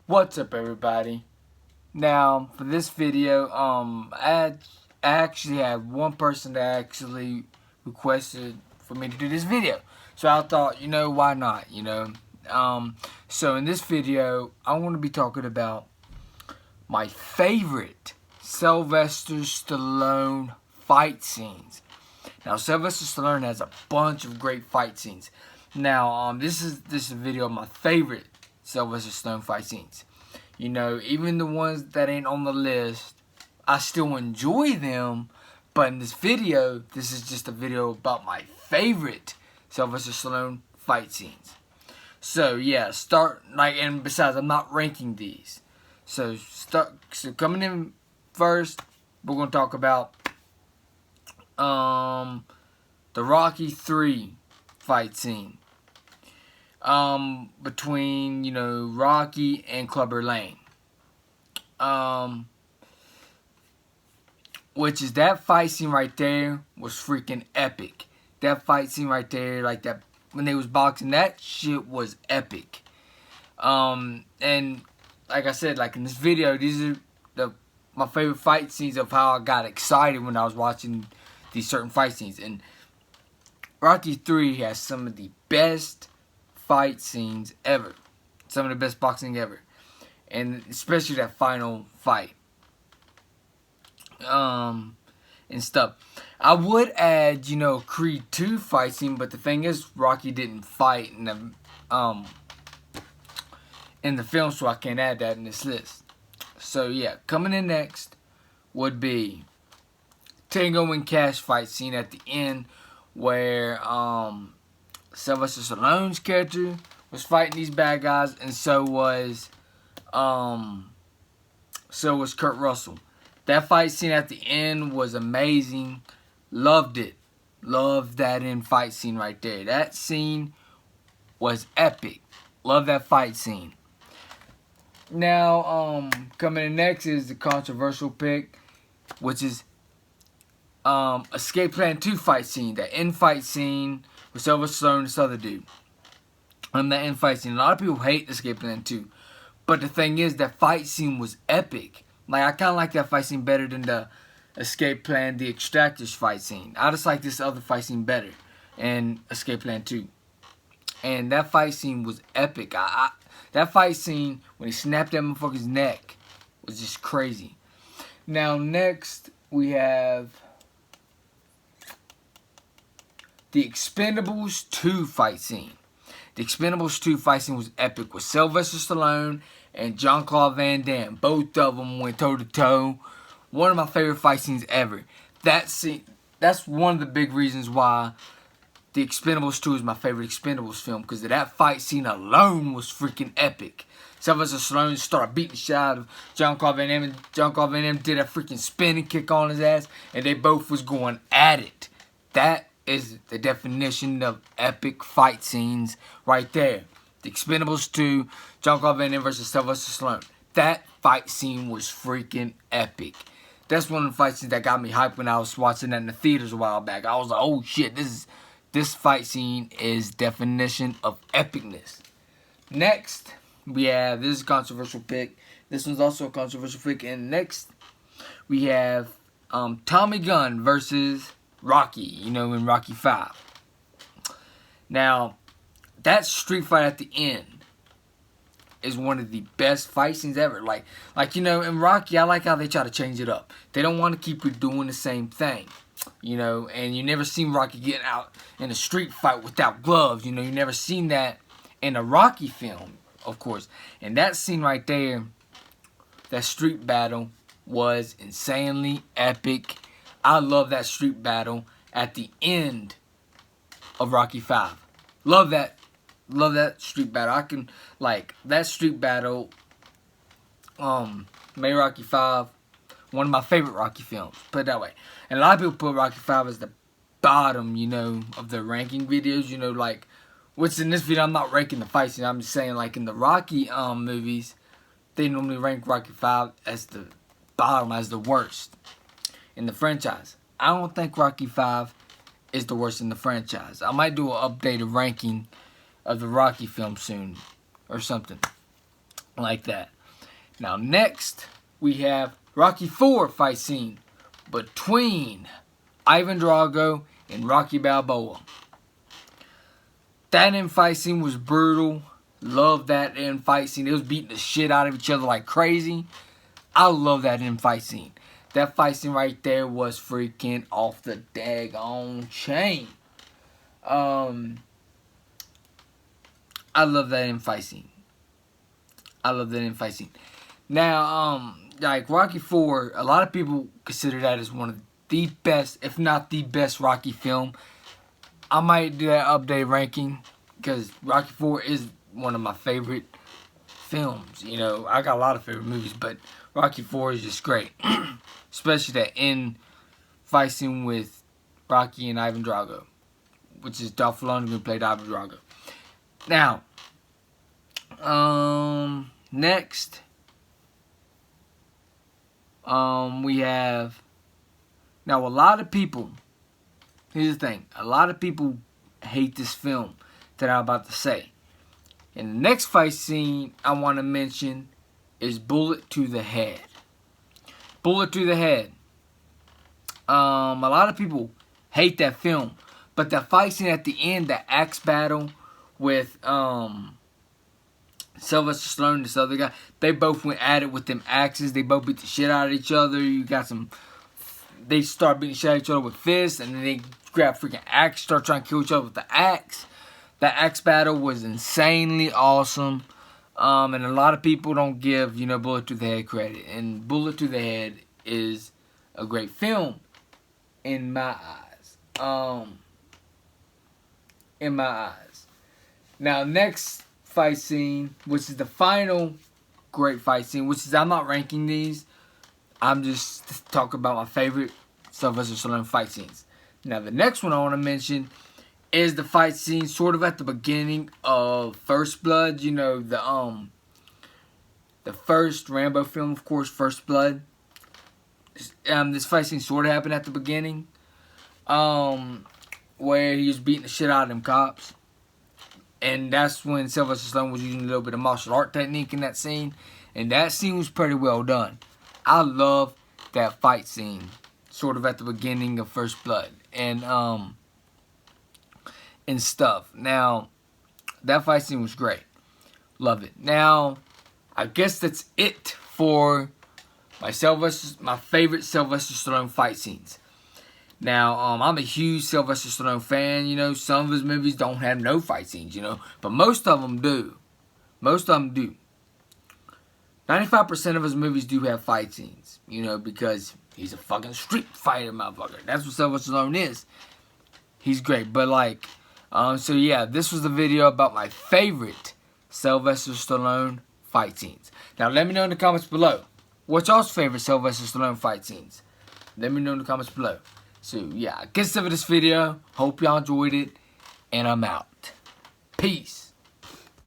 What's up, everybody? Now, for this video, I actually had one person that actually requested for me to do this video. So I thought, why not, So in this video, I want to be talking about my favorite Sylvester Stallone fight scenes. Now, Sylvester Stallone has a bunch of great fight scenes. Now, this is a video of my favorite Sylvester Stallone fight scenes. Even the ones that ain't on the list, I still enjoy them. But in this video, this is just a video about my favorite Sylvester Stallone fight scenes. So yeah, and besides, I'm not ranking these. So coming in first, we're gonna talk about the Rocky 3 fight scene. Between, Rocky and Clubber Lang. Which is that fight scene right there was freaking epic. That fight scene right there, like that, when they was boxing, that shit was epic. And like I said, like in this video, these are my favorite fight scenes of how I got excited when I was watching these certain fight scenes. And Rocky 3 has some of the best fight scenes ever. Some of the best boxing ever. And especially that final fight. And stuff. I would add, Creed 2 fight scene, but the thing is, Rocky didn't fight in the film, so I can't add that in this list. So yeah, coming in next would be Tango and Cash fight scene at the end, where Sylvester Stallone's character was fighting these bad guys, and so was Kurt Russell. That fight scene at the end was amazing. Loved it. Loved that end fight scene right there. That scene was epic. Love that fight scene. Now, coming in next is the controversial pick, which is Escape Plan 2 fight scene. That end fight scene with Sylvester Stallone and this other dude. That end fight scene. A lot of people hate Escape Plan 2. But the thing is, that fight scene was epic. Like, I kind of like that fight scene better than the Escape Plan, the Extractors fight scene. I just like this other fight scene better. And Escape Plan 2. And that fight scene was epic. That fight scene, when he snapped that motherfucker's neck, was just crazy. Now, next, we have the Expendables 2 fight scene. The Expendables 2 fight scene was epic with Sylvester Stallone and Jean-Claude Van Damme. Both of them went toe-to-toe. One of my favorite fight scenes ever. That scene, that's one of the big reasons why the Expendables 2 is my favorite Expendables film. Because that fight scene alone was freaking epic. Sylvester Stallone started beating the shit out of Jean-Claude Van Damme. And Jean-Claude Van Damme did a freaking spinning kick on his ass. And they both was going at it. That is the definition of epic fight scenes right there. The Expendables 2, Jean-Claude Van Damme versus Sylvester Stallone. That fight scene was freaking epic. That's one of the fight scenes that got me hyped when I was watching that in the theaters a while back. I was like, oh shit, this fight scene is definition of epicness. Next, we have, this is a controversial pick. This one's also a controversial pick. And next, we have Tommy Gunn versus Rocky, in Rocky 5. Now, that street fight at the end is one of the best fight scenes ever. Like in Rocky, I like how they try to change it up. They don't want to keep doing the same thing, and you never seen Rocky getting out in a street fight without gloves. You never seen that in a Rocky film, of course. And that scene right there, that street battle, was insanely epic. I love that street battle at the end of Rocky 5. Love that street battle. I can, that street battle made Rocky 5 one of my favorite Rocky films. Put it that way. And a lot of people put Rocky 5 as the bottom, of their ranking videos. Which in this video, I'm not ranking the fight scene. I'm just saying, in the Rocky movies, they normally rank Rocky 5 as the bottom, as the worst in the franchise. I don't think Rocky 5 is the worst in the franchise. I might do an updated ranking of the Rocky film soon, or something like that. Now next, we have Rocky IV fight scene between Ivan Drago and Rocky Balboa. That end fight scene was brutal. Love that end fight scene. It was beating the shit out of each other like crazy. I love that end fight scene. That fight scene right there was freaking off the daggone chain. I love that end fight scene. I love that end fight scene. Now, like Rocky IV, a lot of people consider that as one of the best, if not the best Rocky film. I might do that update ranking because Rocky IV is one of my favorite films. You know, I got a lot of favorite movies, but Rocky IV is just great. Especially that end fight scene with Rocky and Ivan Drago, which is Dolph Lundgren who played Ivan Drago. Now, next, we have, now a lot of people, here's the thing, a lot of people hate this film that I'm about to say. And the next fight scene I want to mention is Bullet to the Head. Bullet to the Head. A lot of people hate that film, but that fight scene at the end, the axe battle with Sylvester Stallone and this other guy, they both went at it with them axes. They both beat the shit out of each other. You got some, they start beating the shit out of each other with fists, and then they grab freaking axe, start trying to kill each other with the axe. That axe battle was insanely awesome. And a lot of people don't give, you know, Bullet to the Head credit. And Bullet to the Head is a great film in my eyes. In my eyes. Now, next fight scene, which is the final great fight scene, which is, I'm not ranking these. I'm just talking about my favorite Sylvester Stallone fight scenes. Now, the next one I want to mention is the fight scene sort of at the beginning of First Blood. You know, the first Rambo film, of course, First Blood. This fight scene sort of happened at the beginning, where he was beating the shit out of them cops. And that's when Sylvester Stallone was using a little bit of martial art technique in that scene. And that scene was pretty well done. I love that fight scene, sort of at the beginning of First Blood. And stuff. Now, that fight scene was great. Love it. Now, I guess that's it for my favorite Sylvester Stallone fight scenes. Now, I'm a huge Sylvester Stallone fan. You know, some of his movies don't have no fight scenes, you know, but most of them do. Most of them do. 95% of his movies do have fight scenes, you know, because he's a fucking street fighter, motherfucker. That's what Sylvester Stallone is. He's great, but like, so yeah, this was the video about my favorite Sylvester Stallone fight scenes. Now, let me know in the comments below. What's y'all's favorite Sylvester Stallone fight scenes? Let me know in the comments below. So, yeah, I guess that's it for this video. Hope y'all enjoyed it. And I'm out. Peace.